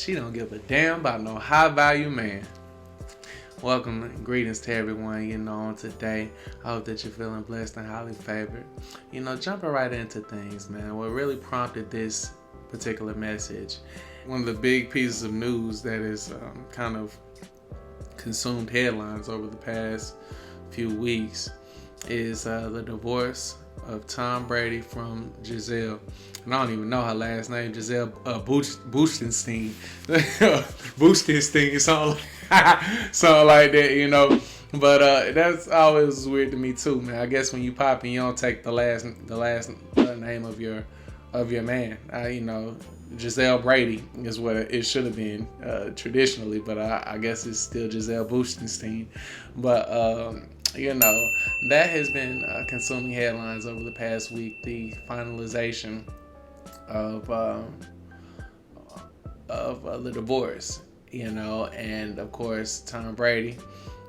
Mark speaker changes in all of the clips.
Speaker 1: She don't give a damn about no high value man. Welcome and greetings to everyone, on today. I hope that you're feeling blessed and highly favored. Jumping right into things, man. What really prompted this particular message, one of the big pieces of news that is kind of consumed headlines over the past few weeks is the divorce of Tom Brady from Gisele. And I don't even know her last name, Gisele Bustenstein. Bustenstein, something like that, But that's always weird to me too, man. I guess when you pop and you don't take the last name of your man. Gisele Brady is what it should have been traditionally, but I guess it's still Gisele Bustenstein. But that has been consuming headlines over the past week. The finalization of the divorce, and of course Tom Brady.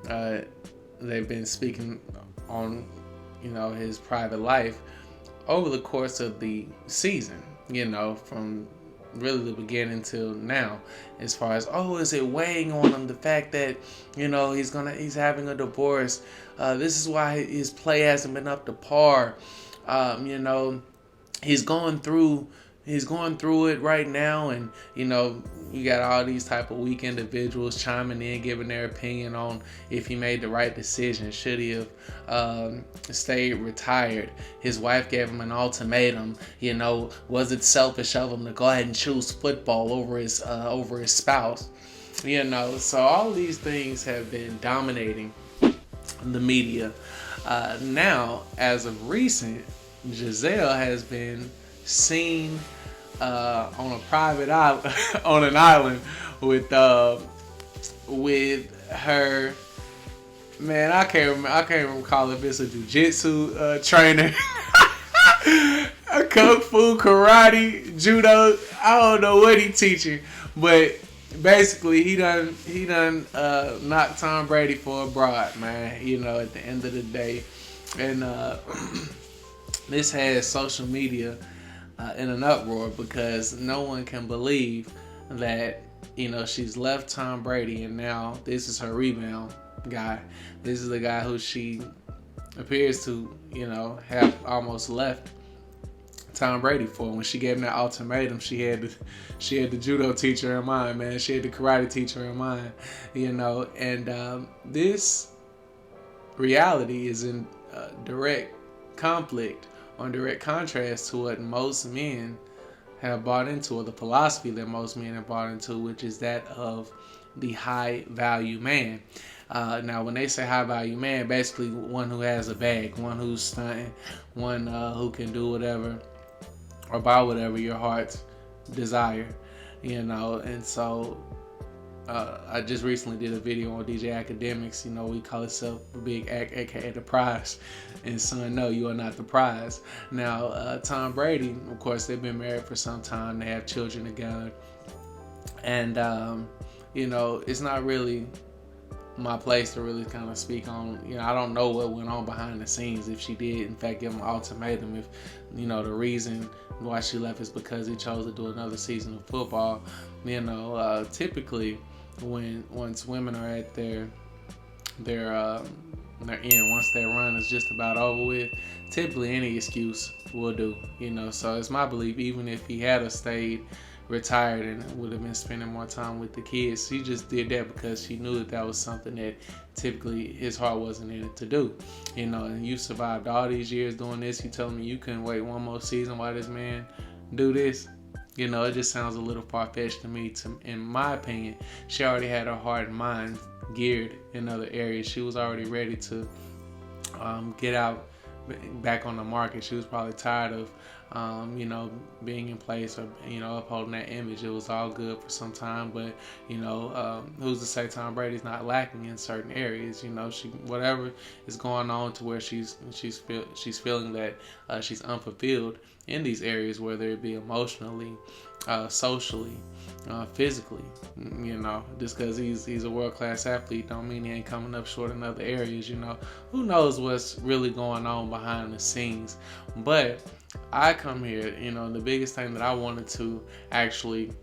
Speaker 1: They've been speaking on, his private life over the course of the season. From really the beginning till now, as far as is it weighing on him, the fact that he's having a divorce, this is why his play hasn't been up to par. He's going through it right now, and you got all these type of weak individuals chiming in, giving their opinion on if he made the right decision. Should he have stayed retired? His wife gave him an ultimatum. Was it selfish of him to go ahead and choose football over his spouse? So all these things have been dominating the media. Now, as of recent, Gisele has been seen on a private island, on an island with her. Man, I can't recall if it's a jiu-jitsu trainer, a kung fu, karate, judo. I don't know what he teaching, but basically he done knocked Tom Brady for a broad, man. At the end of the day, and this has social media in an uproar because no one can believe that she's left Tom Brady and now this is her rebound guy. This is the guy who she appears to have almost left Tom Brady for. When she gave him that ultimatum, she had the judo teacher in mind, man. She had the karate teacher in mind, and this reality is in direct conflict, on direct contrast to what most men have bought into, or the philosophy that most men have bought into, which is that of the high value man. Now, when they say high value man, basically one who has a bag, one who's stunting, one who can do whatever or buy whatever your heart's desire, and so I just recently did a video on DJ Academics. We call ourselves Big Act, aka the prize. And son, no, you are not the prize. Now, Tom Brady, of course, they've been married for some time. They have children together. And, it's not really my place to really kind of speak on, I don't know what went on behind the scenes. If she did, in fact, give him an ultimatum. If, the reason why she left is because he chose to do another season of football. Typically, once women are at their end, once their run is just about over with, typically any excuse will do. So it's my belief, even if he had stayed retired and would have been spending more time with the kids, she just did that because she knew that was something that typically his heart wasn't in it to do. And you survived all these years doing this. You telling me you couldn't wait one more season while this man do this? It just sounds a little far-fetched to me. In my opinion, she already had her heart and mind geared in other areas. She was already ready to get out back on the market. She was probably tired of being in place or upholding that image. It was all good for some time, but who's to say Tom Brady's not lacking in certain areas? She, whatever is going on to where she's feeling that she's unfulfilled in these areas, whether it be emotionally, socially, physically. Just because he's a world-class athlete don't mean he ain't coming up short in other areas. Who knows what's really going on behind the scenes. But I come here, the biggest thing that I wanted to actually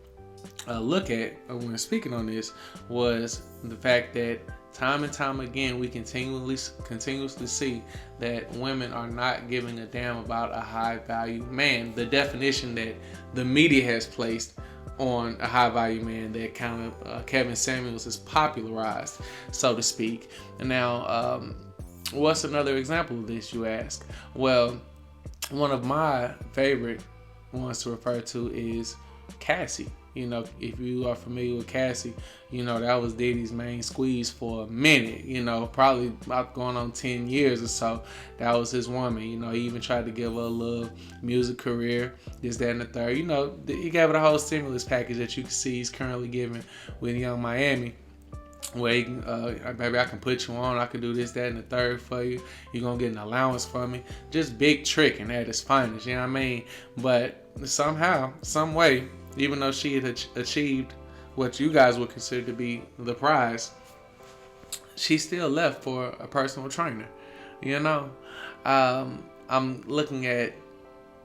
Speaker 1: look at when speaking on this was the fact that time and time again we continuously see that women are not giving a damn about a high value man. The definition that the media has placed on a high value man that kind of Kevin Samuels has popularized, so to speak. And now, what's another example of this, you ask? Well, one of my favorite ones to refer to is Cassie. You know, if you are familiar with Cassie, you know, that was Diddy's main squeeze for a minute, you know, probably about going on 10 years or so. That was his woman. You know, he even tried to give her a little music career, this, that, and the third. You know, he gave her the whole stimulus package that you can see he's currently giving with Young Miami. Where he can, baby, I can put you on, I can do this, that, and the third for you. You're going to get an allowance from me. Just big tricking at its finest, you know what I mean? But somehow, some way, even though she had achieved what you guys would consider to be the prize, she still left for a personal trainer. You know, I'm looking at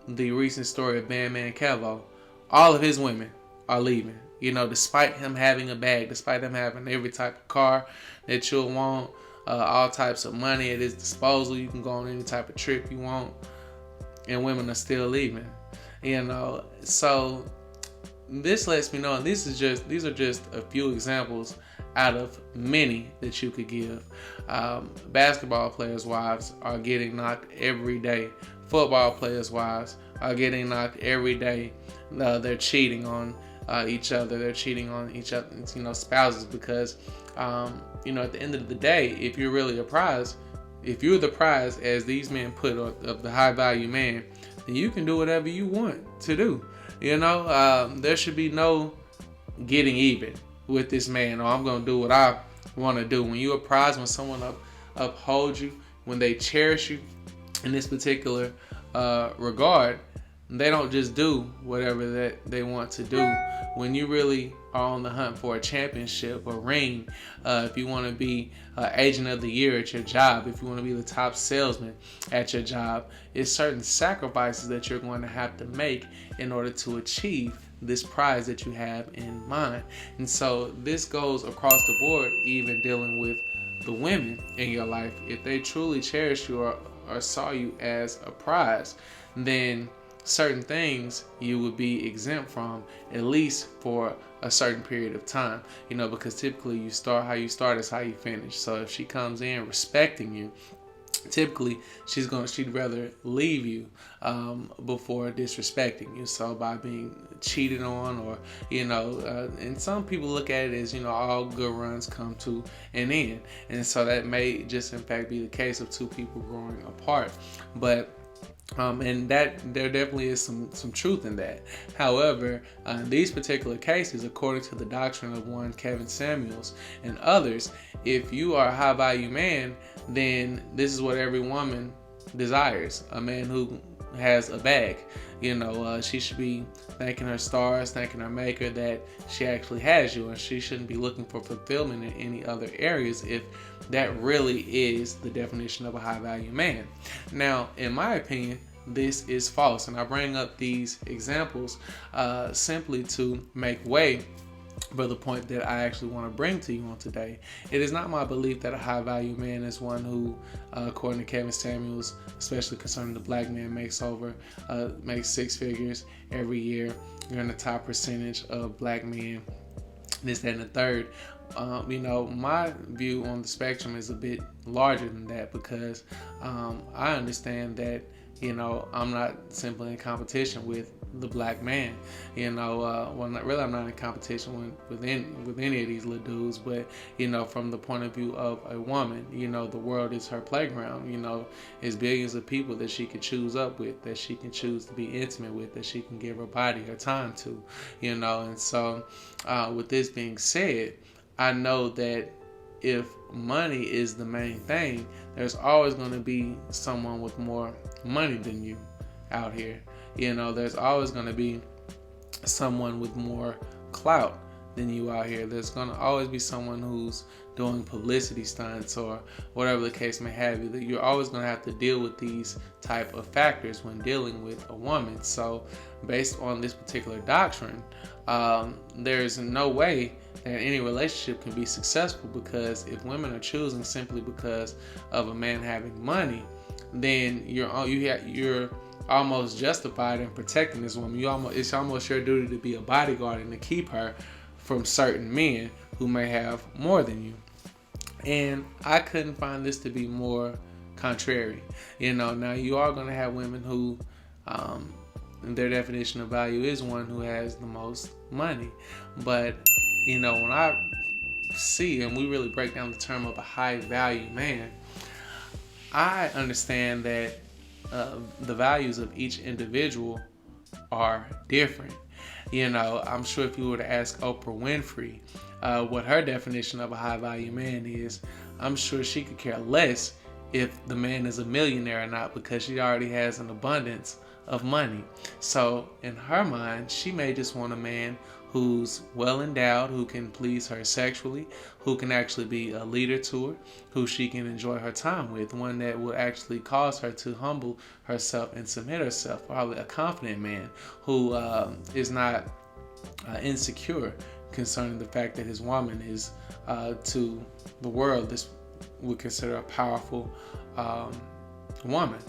Speaker 1: the recent story of Bandman Kevo. All of his women are leaving. You know, despite him having a bag, despite him having every type of car that you'll want, all types of money at his disposal, you can go on any type of trip you want, and women are still leaving. You know, so this lets me know, and these are just a few examples out of many that you could give. Basketball players' wives are getting knocked every day. Football players' wives are getting knocked every day. They're cheating on each other. They're cheating on each other, you know, spouses, because, you know, at the end of the day, if you're really a prize, if you're the prize, as these men put, of the high value man, then you can do whatever you want to do. You know, there should be no getting even with this man, or I'm going to do what I want to do. When you're a prize, when someone upholds you, when they cherish you in this particular regard, they don't just do whatever that they want to do. When you really are on the hunt for a championship, a ring, if you want to be agent of the year at your job, if you want to be the top salesman at your job, it's certain sacrifices that you're going to have to make in order to achieve this prize that you have in mind. And so this goes across the board, even dealing with the women in your life. If they truly cherish you or saw you as a prize, then certain things you would be exempt from, at least for a certain period of time. You know, because typically how you start is how you finish. So if she comes in respecting you, typically she'd rather leave you before disrespecting you. So by being cheated on, or, you know, and some people look at it as, you know, all good runs come to an end, and so that may just in fact be the case of two people growing apart. But and that there definitely is some truth in that. However, in these particular cases, according to the doctrine of one Kevin Samuels and others, if you are a high value man, then this is what every woman desires: a man who has a bag. You know, she should be thanking her stars, thanking her maker that she actually has you, and she shouldn't be looking for fulfillment in any other areas if that really is the definition of a high value man. Now, in my opinion, this is false, and I bring up these examples simply to make way for the point that I actually want to bring to you on today. It is not my belief that a high value man is one who, according to Kevin Samuels, especially concerning the black man, makes six figures every year. You're in the top percentage of black men, this, that, and the third. You know, my view on the spectrum is a bit larger than that, because I understand that, you know, I'm not simply in competition with the black man. You know, I'm not in competition with any of these little dudes, but, you know, from the point of view of a woman, you know, the world is her playground. You know, it's billions of people that she can choose up with, that she can choose to be intimate with, that she can give her body, her time to, you know. And so with this being said, I know that if money is the main thing, there's always going to be someone with more money than you out here. You know, there's always going to be someone with more clout than you out here. There's going to always be someone who's doing publicity stunts or whatever the case may have you. That you're always going to have to deal with these type of factors when dealing with a woman. So based on this particular doctrine, there's no way that any relationship can be successful, because if women are choosing simply because of a man having money, then you're almost justified in protecting this woman. It's almost your duty to be a bodyguard and to keep her from certain men who may have more than you. And I couldn't find this to be more contrary. Now you are going to have women who their definition of value is one who has the most money. But when I see, and we really break down the term of a high value man, I understand that the values of each individual are different. I'm sure if you were to ask Oprah Winfrey what her definition of a high value man is, I'm sure she could care less if the man is a millionaire or not, because she already has an abundance of money. So in her mind, she may just want a man who's well endowed, who can please her sexually, who can actually be a leader to her, who she can enjoy her time with, one that will actually cause her to humble herself and submit herself. Probably a confident man who is not insecure concerning the fact that his woman is to the world this would consider a powerful woman.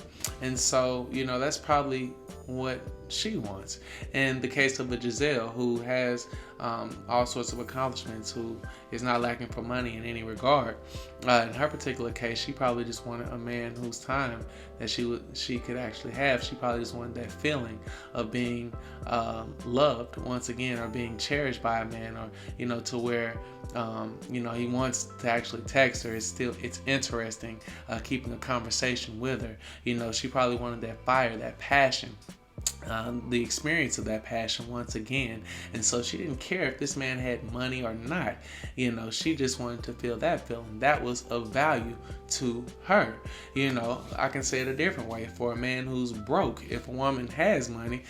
Speaker 1: And so, that's probably what she wants. In the case of a Gisele, who has all sorts of accomplishments, who is not lacking for money in any regard, in her particular case, she probably just wanted a man whose time that she could actually have. She probably just wanted that feeling of being loved once again, or being cherished by a man, or to where he wants to actually text her. It's interesting keeping a conversation with her. She probably wanted that fire, that passion. The experience of that passion once again. And so she didn't care if this man had money or not. She just wanted to feel that feeling. That was of value to her. I can say it a different way. For a man who's broke, if a woman has money,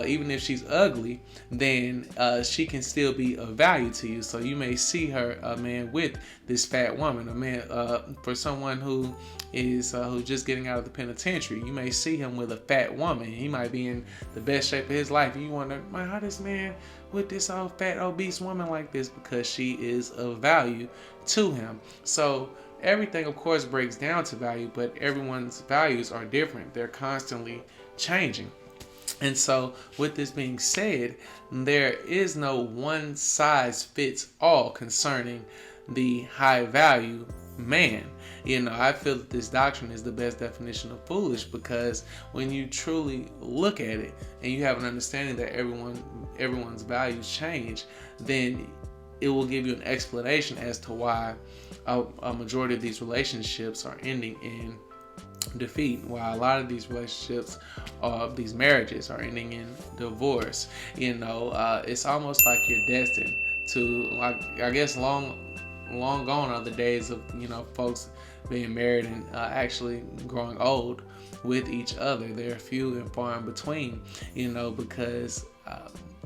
Speaker 1: even if she's ugly, then she can still be of value to you. So you may see her, a man with this fat woman, a man for someone who is who's just getting out of the penitentiary. You may see him with a fat woman. He might be in the best shape of his life. You wonder, man, how this man with this old fat obese woman like this? Because she is of value to him. So everything, of course, breaks down to value, but everyone's values are different. They're constantly changing. And so with this being said, there is no one size fits all concerning the high value man. I feel that this doctrine is the best definition of foolish, because when you truly look at it and you have an understanding that everyone's values change, then it will give you an explanation as to why a majority of these relationships are ending in defeat, while a lot of these relationships, these marriages, are ending in divorce. It's almost like you're destined to, I guess long gone are the days of folks being married and actually growing old with each other. They're few and far in between, because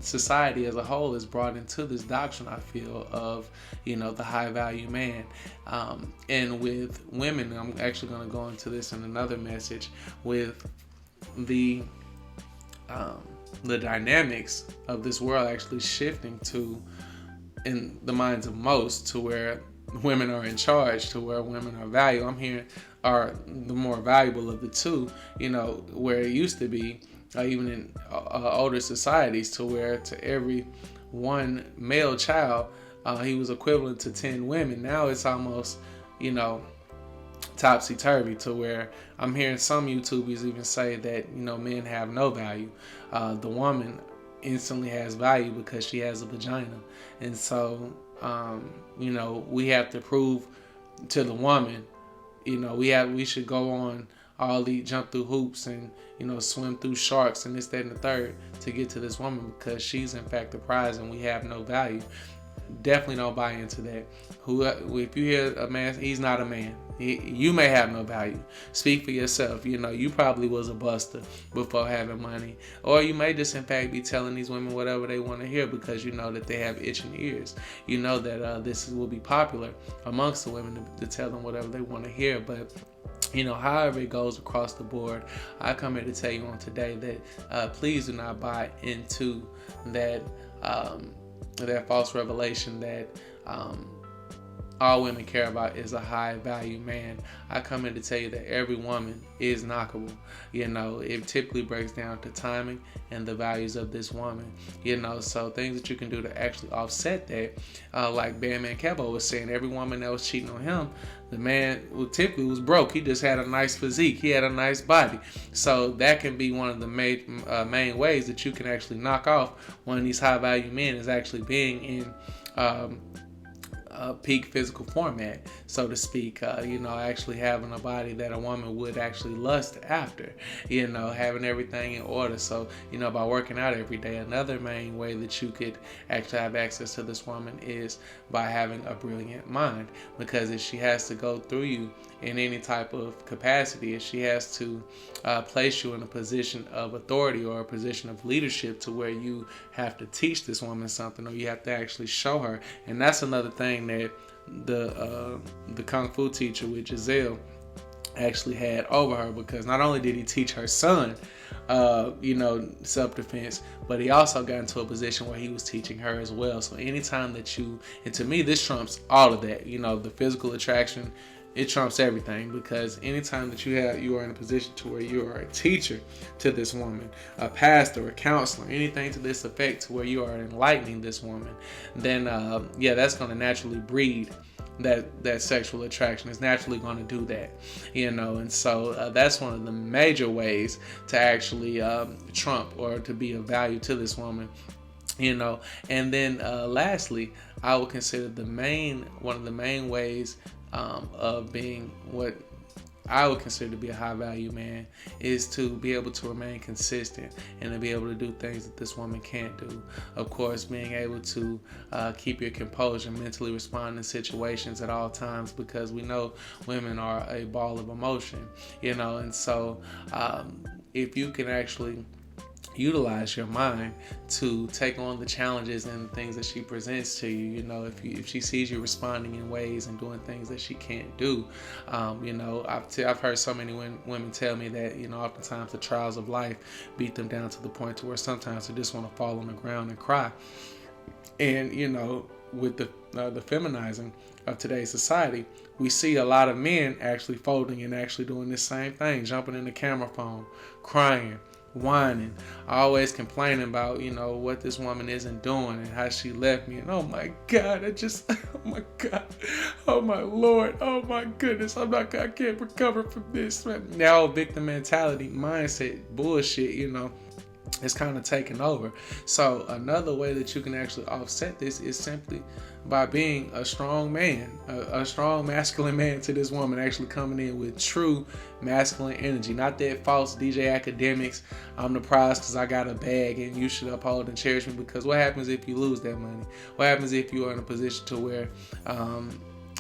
Speaker 1: society as a whole is brought into this doctrine, I feel, of the high value man. And with women, I'm actually going to go into this in another message, with the dynamics of this world actually shifting to, in the minds of most, to where women are in charge, to where women are valued. I'm hearing are the more valuable of the two, where it used to be, even in older societies, to where to every one male child, he was equivalent to 10 women. Now it's almost, topsy-turvy, to where I'm hearing some YouTubers even say that, men have no value. The woman instantly has value because she has a vagina. And so, we have to prove to the woman, we should go on jump through hoops and, swim through sharks and this, that, and the third to get to this woman, because she's in fact the prize and we have no value. Definitely don't buy into that. If you hear a man, he's not a man. You may have no value. Speak for yourself. You probably was a buster before having money. Or you may just in fact be telling these women whatever they want to hear because you know that they have itching ears. You know that this will be popular amongst the women to tell them whatever they want to hear. But However it goes across the board, I come here to tell you on today that please do not buy into that that false revelation that all women care about is a high value man. I come in to tell you that every woman is knockable. It typically breaks down to timing and the values of this woman. So things that you can do to actually offset that, like Bandman Kevo was saying, every woman that was cheating on him, the man typically was broke. He just had a nice physique. He had a nice body. So that can be one of the main ways that you can actually knock off one of these high value men, is actually being in peak physical format, so to speak. Actually having a body that a woman would actually lust after, having everything in order. So, by working out every day. Another main way that you could actually have access to this woman is by having a brilliant mind, because if she has to go through you in any type of capacity, if she has to place you in a position of authority or a position of leadership to where you have to teach this woman something, or you have to actually show her. And that's another thing that the kung fu teacher with Gisele actually had over her, because not only did he teach her son self-defense, but he also got into a position where he was teaching her as well. So anytime that and to me this trumps all of that, the physical attraction, it trumps everything, because anytime that you are in a position to where you are a teacher to this woman, a pastor, a counselor, anything to this effect, to where you are enlightening this woman, then that's going to naturally breed that sexual attraction. Is naturally going to do that, and so that's one of the major ways to actually trump or to be of value to this woman. And then lastly, I would consider one of the main ways of being what I would consider to be a high value man is to be able to remain consistent and to be able to do things that this woman can't do. Of course, being able to keep your composure, mentally respond in situations at all times, because we know women are a ball of emotion, and so if you can actually utilize your mind to take on the challenges and things that she presents to you. If she sees you responding in ways and doing things that she can't do, I've heard so many women tell me that oftentimes the trials of life beat them down to the point to where sometimes they just want to fall on the ground and cry. And with the feminizing of today's society, we see a lot of men actually folding and actually doing this same thing, jumping in the camera phone, crying, whining, always complaining about what this woman isn't doing and how she left me, and oh my God, oh my God, oh my Lord, oh my goodness, I can't recover from this. Now victim mentality, mindset, bullshit, it's kind of taken over. So another way that you can actually offset this is simply by being a strong man, a strong masculine man to this woman, actually coming in with true masculine energy, not that false DJ academics, I'm the prize because I got a bag and you should uphold and cherish me. Because what happens if you lose that money? What happens if you are in a position to where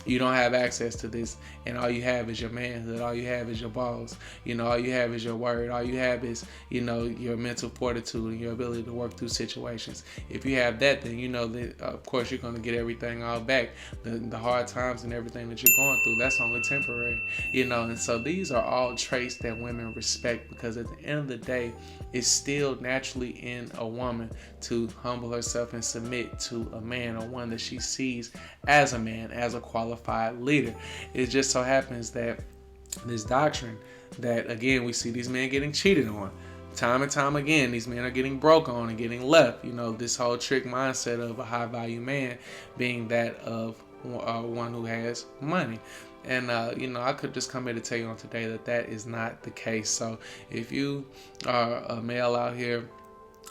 Speaker 1: you don't have access to this, and all you have is your manhood, all you have is your balls, all you have is your word, all you have is, your mental fortitude and your ability to work through situations. If you have that, then that, of course, you're going to get everything all back. The hard times and everything that you're going through, that's only temporary, and so these are all traits that women respect, because at the end of the day, it's still naturally in a woman to humble herself and submit to a man, or one that she sees as a man, as a qualified leader. It just so happens that this doctrine that, again, we see these men getting cheated on time and time again, these men are getting broke on and getting left. This whole trick mindset of a high value man being that of one who has money. And, I could just come here to tell you on today that is not the case. So if you are a male out here,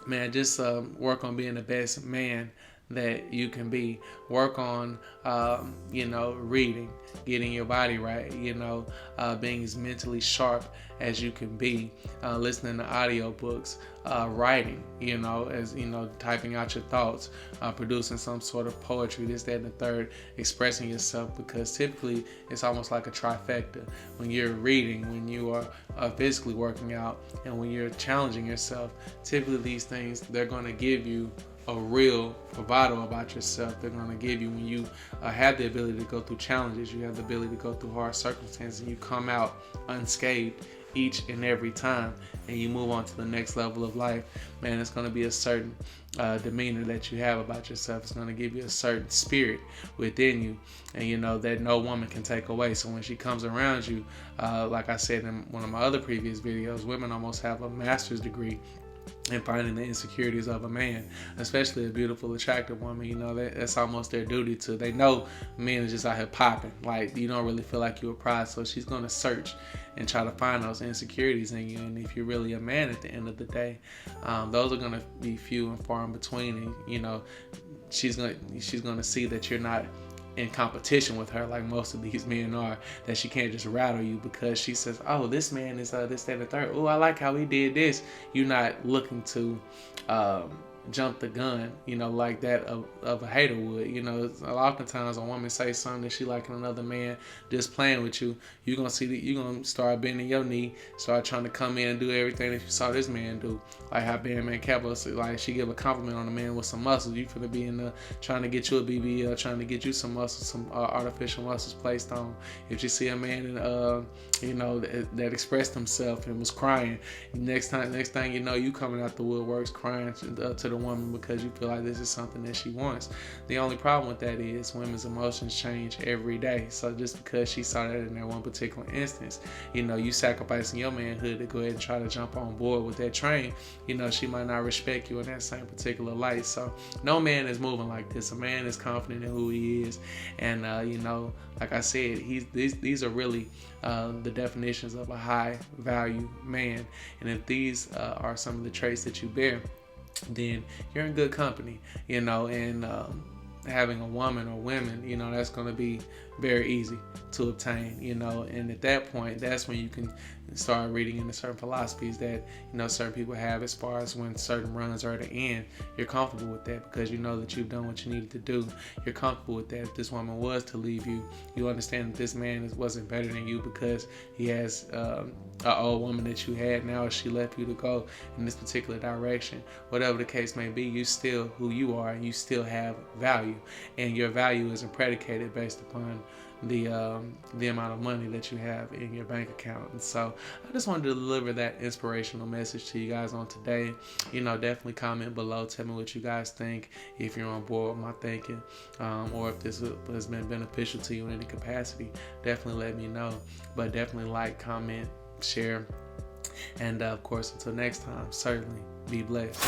Speaker 1: man, just work on being the best man that you can be. Work on, reading, getting your body right, being as mentally sharp as you can be, listening to audiobooks, writing, typing out your thoughts, producing some sort of poetry, this, that, and the third, expressing yourself, because typically it's almost like a trifecta. When you're reading, when you are physically working out, and when you're challenging yourself, typically these things, they're going to give you a real bravado about yourself. They're going to give you when you have the ability to go through challenges, you have the ability to go through hard circumstances, and you come out unscathed each and every time, and you move on to the next level of life. Man, it's going to be a certain demeanor that you have about yourself. It's going to give you a certain spirit within you, and you know that no woman can take away. So when she comes around you, like I said in one of my other previous videos, women almost have a master's degree and finding the insecurities of a man, especially a beautiful, attractive woman. You know, that's almost their duty to. They know men are just out here popping. Like, you don't really feel like you're a prize, so she's going to search and try to find those insecurities in you. And if you're really a man at the end of the day, those are going to be few and far in between. And, you know, she's going to see that you're not in competition with her like most of these men are, that she can't just rattle you because she says, oh, this man is this, that, and the third. Oh, I like how he did this. You're not looking to jump the gun, you know, like that of a hater would. You know, oftentimes a woman say something that she like in another man just playing with you, you're gonna see that you're gonna start bending your knee, start trying to come in and do everything that you saw this man do. Like how Man Capo, like she give a compliment on a man with some muscles, you finna be in the trying to get you a BBL, trying to get you some muscles, some artificial muscles placed on. If you see a man you know, that expressed himself and was crying, next thing you know, you coming out the woodworks crying to the woman because you feel like this is something that she wants. The only problem with that is women's emotions change every day. So just because she saw that in that one particular instance, you know, you sacrificing your manhood to go ahead and try to jump on board with that train, you know, she might not respect you in that same particular light. So no man is moving like this. A man is confident in who he is, and you know, like I said, these are really the definitions of a high value man. And if these are some of the traits that you bear, then you're in good company, you know. And having a woman or women, you know, that's going to be very easy to obtain, you know. And at that point, that's when you can start reading into certain philosophies that, you know, certain people have as far as when certain runs are to end. You're comfortable with that because you know that you've done what you needed to do. You're comfortable with that. If this woman was to leave you, you understand that this man wasn't better than you because he has an old woman that you had. Now she left you to go in this particular direction. Whatever the case may be, you still who you are, and you still have value, and your value isn't predicated based upon the amount of money that you have in your bank account. And so I just wanted to deliver that inspirational message to you guys on today. You know, definitely comment below, tell me what you guys think, if you're on board with my thinking, or if this has been beneficial to you in any capacity. Definitely let me know. But definitely like, comment, share, and of course, until next time, certainly be blessed.